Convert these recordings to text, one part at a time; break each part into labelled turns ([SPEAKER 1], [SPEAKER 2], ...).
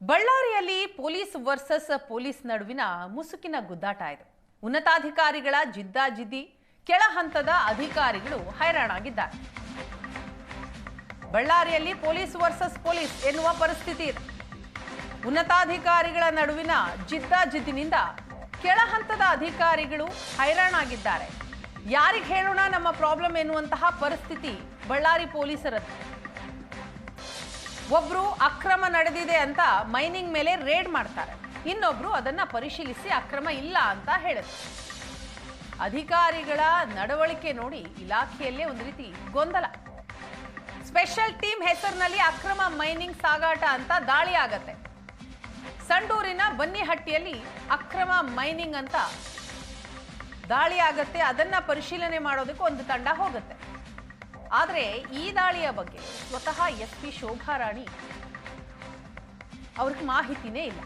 [SPEAKER 1] ಬಳ್ಳಾರಿಯಲ್ಲಿ police versus police ನಡುವಿನ ಮುಸುಕಿನ ಗುದ್ದಾಟ ಇದೆ. ಉನ್ನತಾಧಿಕಾರಿಗಳ ಜಿದ್ದಾಜಿದ್ದಿ, ಕೆಳ ಹಂತದ ಅಧಿಕಾರಿಗಳು ಹೈರಾಣಾಗಿದ್ದಾರೆ. ಬಳ್ಳಾರಿಯಲ್ಲಿ ಪೊಲೀಸ್ ವರ್ಸಸ್ ಪೊಲೀಸ್ ಎನ್ನುವ ಪರಿಸ್ಥಿತಿ ಇದೆ. ಉನ್ನತಾಧಿಕಾರಿಗಳ ನಡುವಿನ ಜಿದ್ದಾಜಿದ್ದಿನಿಂದ ಕೆಳ ಹಂತದ ಅಧಿಕಾರಿಗಳು ಹೈರಾಣಾಗಿದ್ದಾರೆ. ಯಾರಿಗೆ ಹೇಳೋಣ ನಮ್ಮ ಪ್ರಾಬ್ಲಮ್ ಎನ್ನುವಂತಹ ಪರಿಸ್ಥಿತಿ ಬಳ್ಳಾರಿ ಪೊಲೀಸರದ್ದು. ಒಬ್ರು ಅಕ್ರಮ ನಡೆದಿದೆ ಅಂತ ಮೈನಿಂಗ್ ಮೇಲೆ ರೇಡ್ ಮಾಡ್ತಾರೆ, ಇನ್ನೊಬ್ರು ಅದನ್ನ ಪರಿಶೀಲಿಸಿ ಅಕ್ರಮ ಇಲ್ಲ ಅಂತ ಹೇಳುತ್ತೆ. ಅಧಿಕಾರಿಗಳ ನಡವಳಿಕೆ ನೋಡಿ ಇಲಾಖೆಯಲ್ಲೇ ಒಂದು ರೀತಿ ಗೊಂದಲ. ಸ್ಪೆಷಲ್ ಟೀಮ್ ಹೆಸರಿನಲ್ಲಿ ಅಕ್ರಮ ಮೈನಿಂಗ್ ಸಾಗಾಟ ಅಂತ ದಾಳಿ ಆಗತ್ತೆ. ಸಂಡೂರಿನ ಬನ್ನಿಹಟ್ಟಿಯಲ್ಲಿ ಅಕ್ರಮ ಮೈನಿಂಗ್ ಅಂತ ದಾಳಿ ಆಗತ್ತೆ. ಅದನ್ನ ಪರಿಶೀಲನೆ ಮಾಡೋದಕ್ಕೆ ಒಂದು ತಂಡ ಹೋಗುತ್ತೆ. ಆದರೆ ಈ ದಾಳಿಯ ಬಗ್ಗೆ ಸ್ವತಃ SP ಶೋಭಾ ರಾಣಿ ಅವ್ರಿಗೆ ಮಾಹಿತಿನೇ ಇಲ್ಲ.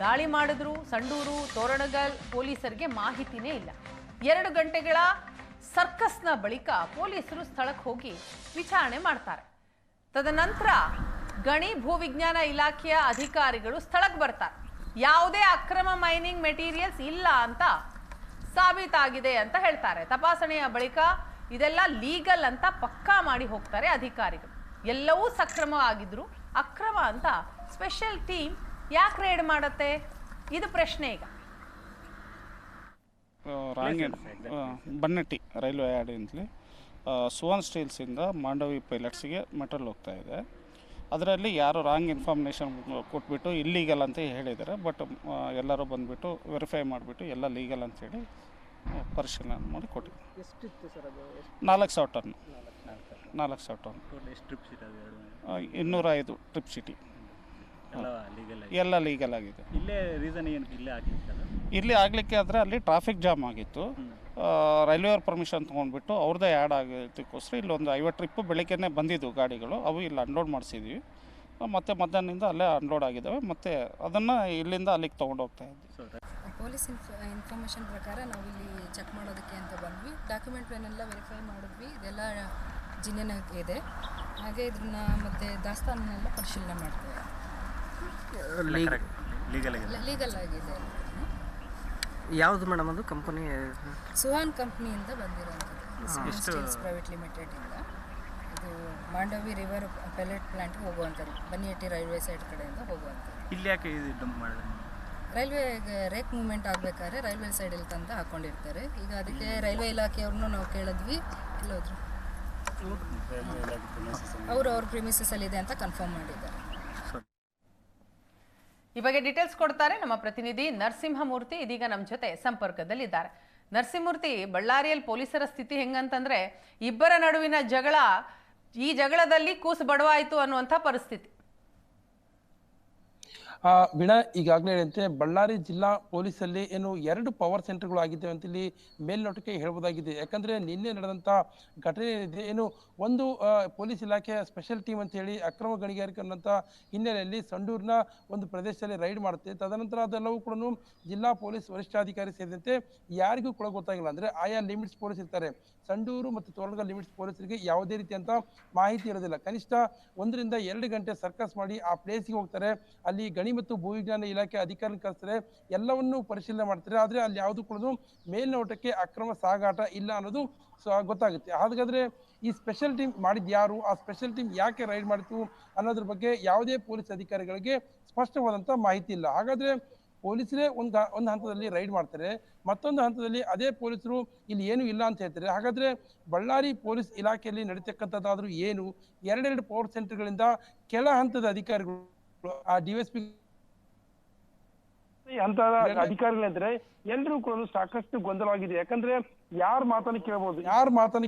[SPEAKER 1] ದಾಳಿ ಮಾಡಿದ್ರು ಸಂಡೂರು ತೋರಣಗಲ್ ಪೊಲೀಸರಿಗೆ ಮಾಹಿತಿನೇ ಇಲ್ಲ. 2 ಗಂಟೆಗಳ ಸರ್ಕಸ್ನ ಬಳಿಕ ಪೊಲೀಸರು ಸ್ಥಳಕ್ಕೆ ಹೋಗಿ ವಿಚಾರಣೆ ಮಾಡ್ತಾರೆ. ತದನಂತರ ಗಣಿ ಭೂವಿಜ್ಞಾನ ಇಲಾಖೆಯ ಅಧಿಕಾರಿಗಳು ಸ್ಥಳಕ್ಕೆ ಬರ್ತಾರೆ. ಯಾವುದೇ ಅಕ್ರಮ ಮೈನಿಂಗ್ ಮೆಟೀರಿಯಲ್ಸ್ ಇಲ್ಲ ಅಂತ ಸಾಬೀತಾಗಿದೆ ಅಂತ ಹೇಳ್ತಾರೆ. ತಪಾಸಣೆಯ ಬಳಿಕ ಇದೆಲ್ಲ ಲೀಗಲ್ ಅಂತ ಪಕ್ಕಾ ಮಾಡಿ ಹೋಗ್ತಾರೆ ಅಧಿಕಾರಿಗಳು. ಎಲ್ಲವೂ ಸಕ್ರಮ ಆಗಿದ್ರು ಅಕ್ರಮ ಅಂತ ಸ್ಪೆಷಲ್ ಟೀಮ್ ಯಾಕೆ ರೇಡ್ ಮಾಡುತ್ತೆ? ಇದು ಪ್ರಶ್ನೆ. ಈಗ
[SPEAKER 2] ಬನ್ನಟ್ಟಿ ರೈಲ್ವೆ ಯಾರ್ಡಿಂದಲೇ ಸುವರ್ಣ ಸ್ಟೀಲ್ಸಿಂದ ಮಾಂಡವಿ ಪೈಲಟ್ಸ್ಗೆ ಮೆಟಲ್ ಹೋಗ್ತಾ ಇದೆ. ಅದರಲ್ಲಿ ಯಾರು ರಾಂಗ್ ಇನ್ಫಾರ್ಮೇಷನ್ ಕೊಟ್ಬಿಟ್ಟು ಇಲ್ಲೀಗಲ್ ಅಂತ ಹೇಳಿದ್ದಾರೆ. ಬಟ್ ಎಲ್ಲರೂ ಬಂದುಬಿಟ್ಟು ವೆರಿಫೈ ಮಾಡಿಬಿಟ್ಟು ಎಲ್ಲ ಲೀಗಲ್ ಅಂತೇಳಿ ಪರಿಶೀಲನೆ ಮಾಡಿ ಕೊಟ್ಟಿದ್ದೆ.
[SPEAKER 3] ಎಷ್ಟಿತ್ತು ಸರ್ ಅದು?
[SPEAKER 2] 4,000 ಟನ್. 4,000 ಟನ್. 205 ಟ್ರಿಪ್ ಸಿಟಿ ಎಲ್ಲ ಲೀಗಲ್ ಆಗಿದೆ.
[SPEAKER 3] ಇಲ್ಲೇ ರೀಸನ್ ಏನು
[SPEAKER 2] ಇಲ್ಲಿ ಆಗಲಿಕ್ಕೆ ಆದರೆ ಅಲ್ಲಿ ಟ್ರಾಫಿಕ್ ಜಾಮ್ ಆಗಿತ್ತು. ರೈಲ್ವೆ ಅವ್ರ ಪರ್ಮಿಷನ್ ತೊಗೊಂಡ್ಬಿಟ್ಟು ಅವ್ರದ್ದೇ ಆ್ಯಡ್ ಆಗೋದಕ್ಕೋಸ್ಕರ ಇಲ್ಲೊಂದು 50 ಟ್ರಿಪ್ಪು ಬೆಳಗ್ಗೆನೇ ಬಂದಿದ್ದು ಗಾಡಿಗಳು. ಅವು ಇಲ್ಲಿ ಅನ್ಲೋಡ್ ಮಾಡಿಸಿದ್ವಿ. ಮತ್ತು ಮಧ್ಯಾಹ್ನದಿಂದ ಅಲ್ಲೇ ಅನ್ಲೋಡ್ ಆಗಿದ್ದಾವೆ. ಮತ್ತು ಅದನ್ನು ಇಲ್ಲಿಂದ ಅಲ್ಲಿಗೆ ತೊಗೊಂಡು ಹೋಗ್ತಾ ಇದ್ವಿ.
[SPEAKER 4] ಪೊಲೀಸ್ ಇನ್ಫಾರ್ಮೇಷನ್ ಪ್ರಕಾರ ನಾವು ಇಲ್ಲಿ ಚೆಕ್ ಮಾಡೋದಕ್ಕೆ ಅಂತ ಬಂದ್ವಿ. ಡಾಕ್ಯುಮೆಂಟ್ಗಳನ್ನೆಲ್ಲ ವೆರಿಫೈ ಮಾಡಿದ್ವಿ. ಇದೆಲ್ಲ ಜಿನ್ಯನ್ ಇದೆ. ಹಾಗೆ ಇದನ್ನ ಮತ್ತು ದಾಸ್ತಾನನ್ನೆಲ್ಲ ಪರಿಶೀಲನೆ ಮಾಡ್ತೇವೆ. ಲೀಗಲ್ ಆಗಿದೆ.
[SPEAKER 5] ಯಾವುದು ಮೇಡಮ್ ಅದು ಕಂಪನಿ?
[SPEAKER 4] ಸುಹಾನ್ ಕಂಪ್ನಿಯಿಂದ ಬಂದಿರೋಂಥದ್ದು, ಸ್ಟೀಲ್ಸ್ ಪ್ರೈವೇಟ್ ಲಿಮಿಟೆಡಿಂದ. ಇದು ಮಾಂಡವಿ ರಿವರ್ ಪೆಲೆಟ್ ಪ್ಲಾಂಟ್ಗೆ ಹೋಗುವಂಥದ್ದು, ಬನ್ನಿಹಟ್ಟಿ ರೈಲ್ವೆ ಸೈಡ್ ಕಡೆಯಿಂದ ಹೋಗುವಂಥದ್ದು.
[SPEAKER 3] ಇಲ್ಲಿ ಯಾಕೆ ಡಂಪ್ ಮಾಡಿದ್ರೆ?
[SPEAKER 4] ರೈಲ್ವೆ ರೇಕ್ ಮೂವ್ಮೆಂಟ್ ಆಗಬೇಕಾದ್ರೆ ರೈಲ್ವೆ ಸೈಡಲ್ಲಿ ತಂದು ಹಾಕ್ಕೊಂಡಿರ್ತಾರೆ. ಈಗ ಅದಕ್ಕೆ ರೈಲ್ವೆ ಇಲಾಖೆಯವ್ರನ್ನೂ ನಾವು ಕೇಳಿದ್ವಿ, ಎಲ್ಲೋದ್ರು ಅವ್ರ ಪ್ರಿಮಿಸಸ್ ಇದೆ ಅಂತ ಕನ್ಫರ್ಮ್ ಮಾಡಿದ್ದಾರೆ.
[SPEAKER 1] ಈ ಬಗ್ಗೆ ಡೀಟೇಲ್ಸ್ ಕೊಡ್ತಾರೆ ನಮ್ಮ ಪ್ರತಿನಿಧಿ ನರಸಿಂಹಮೂರ್ತಿ. ಇದೀಗ ನಮ್ಮ ಜೊತೆ ಸಂಪರ್ಕದಲ್ಲಿದ್ದಾರೆ. ನರಸಿಂಹಮೂರ್ತಿ, ಬಳ್ಳಾರಿಯಲ್ಲಿ ಪೊಲೀಸರ ಸ್ಥಿತಿ ಹೆಂಗಂತಂದ್ರೆ ಇಬ್ಬರ ನಡುವಿನ ಜಗಳ, ಈ ಜಗಳದಲ್ಲಿ ಕೂಸು ಬಡವಾಯಿತು ಅನ್ನುವಂಥ ಪರಿಸ್ಥಿತಿ.
[SPEAKER 6] ವೀಣಾ, ಈಗಾಗಲೇ ಹೇಳಿದಂತೆ ಬಳ್ಳಾರಿ ಜಿಲ್ಲಾ ಪೊಲೀಸಲ್ಲಿ ಏನು 2 ಪವರ್ ಸೆಂಟರ್ಗಳು ಆಗಿದ್ದೇವೆ ಅಂತ ಇಲ್ಲಿ ಮೇಲ್ನೋಟಕ್ಕೆ ಹೇಳ್ಬೋದಾಗಿದೆ. ಯಾಕಂದ್ರೆ ನಿನ್ನೆ ನಡೆದಂತ ಘಟನೆ ಇದೆ. ಏನು ಒಂದು ಪೊಲೀಸ್ ಇಲಾಖೆಯ ಸ್ಪೆಷಲ್ ಟೀಮ್ ಅಂತ ಹೇಳಿ ಅಕ್ರಮ ಗಣಿಗಾರಿಕೆ ಅನ್ನೋಂಥ ಹಿನ್ನೆಲೆಯಲ್ಲಿ ಸಂಡೂರಿನ ಒಂದು ಪ್ರದೇಶದಲ್ಲಿ ರೈಡ್ ಮಾಡುತ್ತೆ. ತದನಂತರ ಅದೆಲ್ಲವೂ ಕೂಡ ಜಿಲ್ಲಾ ಪೊಲೀಸ್ ವರಿಷ್ಠಾಧಿಕಾರಿ ಸೇರಿದಂತೆ ಯಾರಿಗೂ ಕೂಡ ಗೊತ್ತಾಗಿಲ್ಲ. ಅಂದ್ರೆ ಆಯಾ ಲಿಮಿಟ್ಸ್ ಪೊಲೀಸ್ ಇರ್ತಾರೆ. ಸಂಡೂರು ಮತ್ತು ತೋರಣಗಲ್ ಲಿಮಿಟ್ಸ್ ಪೊಲೀಸರಿಗೆ ಯಾವುದೇ ರೀತಿಯಂತ ಮಾಹಿತಿ ಇರೋದಿಲ್ಲ. ಕನಿಷ್ಠ 1 ರಿಂದ 2 ಗಂಟೆ ಸರ್ಕಸ್ ಮಾಡಿ ಆ ಪ್ಲೇಸ್ಗೆ ಹೋಗ್ತಾರೆ. ಅಲ್ಲಿ ಗಣಿ ಮತ್ತು ಭೂವಿಜ್ಞಾನ ಇಲಾಖೆ ಅಧಿಕಾರಿ ಕಳಿಸ್ತಾರೆ, ಎಲ್ಲವನ್ನೂ ಪರಿಶೀಲನೆ ಮಾಡ್ತಾರೆ. ಆದ್ರೆ ಅಲ್ಲಿ ಯಾವುದು ಕೂಡ ಮೇಲ್ನೋಟಕ್ಕೆ ಅಕ್ರಮ ಸಾಗಾಟ ಇಲ್ಲ ಅನ್ನೋದು ಗೊತ್ತಾಗುತ್ತೆ. ಹಾಗಾದ್ರೆ ಈ ಸ್ಪೆಷಲ್ ಟೀಮ್ ಮಾಡಿದ್ ಯಾರು, ಆ ಸ್ಪೆಷಲ್ ಟೀಮ್ ಯಾಕೆ ರೈಡ್ ಮಾಡಿತು ಅನ್ನೋದ್ರ ಬಗ್ಗೆ ಯಾವುದೇ ಪೊಲೀಸ್ ಅಧಿಕಾರಿಗಳಿಗೆ ಸ್ಪಷ್ಟವಾದಂತ ಮಾಹಿತಿ ಇಲ್ಲ. ಹಾಗಾದ್ರೆ ಪೊಲೀಸರೇ ಒಂದು ಹಂತದಲ್ಲಿ ರೈಡ್ ಮಾಡ್ತಾರೆ, ಮತ್ತೊಂದು ಹಂತದಲ್ಲಿ ಅದೇ ಪೊಲೀಸರು ಇಲ್ಲಿ ಏನು ಇಲ್ಲ ಅಂತ ಹೇಳ್ತಾರೆ. ಹಾಗಾದ್ರೆ ಬಳ್ಳಾರಿ ಪೊಲೀಸ್ ಇಲಾಖೆಯಲ್ಲಿ ನಡೀತಕ್ಕಂಥದ್ದಾದ್ರೂ ಏನು? 2 ಪವರ್ ಸೆಂಟರ್ಗಳಿಂದ ಕೆಳ ಹಂತದ ಅಧಿಕಾರಿಗಳು, ಆ DSP ಅಂತ ಅಧಿಕಾರಿಗಳಿದ್ರೆ ಎಲ್ಲರೂ ಕೂಡ ಸಾಕಷ್ಟು ಗೊಂದಲವಾಗಿದೆ. ಯಾಕಂದ್ರೆ ಯಾರ ಮಾತನ್ನು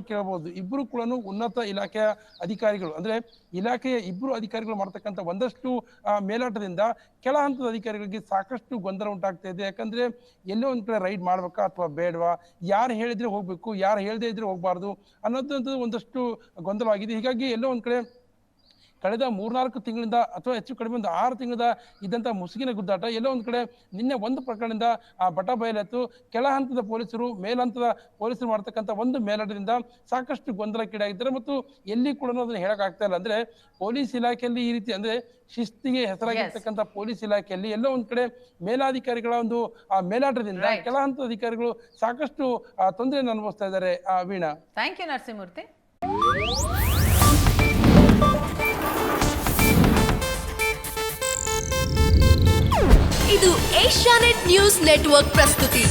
[SPEAKER 6] ಕೇಳಬಹುದು. ಇಬ್ರು ಕೂಡ ಉನ್ನತ ಇಲಾಖೆಯ ಅಧಿಕಾರಿಗಳು, ಅಂದ್ರೆ ಇಲಾಖೆಯ ಇಬ್ರು ಅಧಿಕಾರಿಗಳು ಮಾಡ್ತಕ್ಕಂಥ ಒಂದಷ್ಟು ಮೇಲಾಟದಿಂದ ಕೆಳ ಹಂತದ ಅಧಿಕಾರಿಗಳಿಗೆ ಸಾಕಷ್ಟು ಗೊಂದಲ ಉಂಟಾಗ್ತಾ ಇದೆ. ಯಾಕಂದ್ರೆ ಎಲ್ಲೋ ಒಂದ್ ಕಡೆ ರೈಡ್ ಮಾಡ್ಬೇಕಾ ಅಥವಾ ಬೇಡವಾ, ಯಾರು ಹೇಳಿದ್ರೆ ಹೋಗ್ಬೇಕು, ಯಾರು ಹೇಳದೇ ಇದ್ರೆ ಹೋಗ್ಬಾರ್ದು ಅನ್ನೋದಂತ ಒಂದಷ್ಟು ಗೊಂದಲವಾಗಿದೆ. ಹೀಗಾಗಿ ಎಲ್ಲೋ ಒಂದ್ ಕಡೆ ಕಳೆದ 3-4 ತಿಂಗಳಿಂದ ಅಥವಾ ಹೆಚ್ಚು ಕಡಿಮೆ ಒಂದು 6 ತಿಂಗಳಿಂದ ಇದ್ದಂಥ ಮುಸುಗಿನ ಗುದ್ದಾಟ ಎಲ್ಲೋ ಒಂದು ಕಡೆ ನಿನ್ನೆ ಒಂದು ಪ್ರಕರಣದಿಂದ ಬಟ ಬಯಲಾಯ್ತು. ಕೆಳ ಹಂತದ ಪೊಲೀಸರು ಮೇಲ್ಹಂತದ ಪೊಲೀಸರು ಮಾಡ್ತಕ್ಕಂಥ ಒಂದು ಮೇಲಾಟದಿಂದ ಸಾಕಷ್ಟು ಗೊಂದಲಕ್ಕೀಡಾಗಿದ್ದಾರೆ ಮತ್ತು ಎಲ್ಲಿ ಕೂಡ ಅದನ್ನ ಹೇಳಕ್ ಆಗ್ತಾ ಇಲ್ಲ. ಅಂದ್ರೆ ಪೊಲೀಸ್ ಇಲಾಖೆಯಲ್ಲಿ ಈ ರೀತಿ ಅಂದ್ರೆ ಶಿಸ್ತಿಗೆ ಹೆಸರಾಗಿರ್ತಕ್ಕಂಥ ಪೊಲೀಸ್ ಇಲಾಖೆಯಲ್ಲಿ ಎಲ್ಲೋ ಒಂದ್ ಕಡೆ ಮೇಲಾಧಿಕಾರಿಗಳ ಒಂದು ಮೇಲಾಟದಿಂದ ಕೆಳ ಹಂತದ ಅಧಿಕಾರಿಗಳು ಸಾಕಷ್ಟು ತೊಂದರೆಯನ್ನು ಅನುಭವಿಸ್ತಾ ಇದ್ದಾರೆ. Veena,
[SPEAKER 1] thank you Narasimhamurthy.
[SPEAKER 7] ಇದು ಏಷ್ಯಾನೆಟ್ ನ್ಯೂಸ್ ನೆಟ್ವರ್ಕ್ ಪ್ರಸ್ತುತಿ.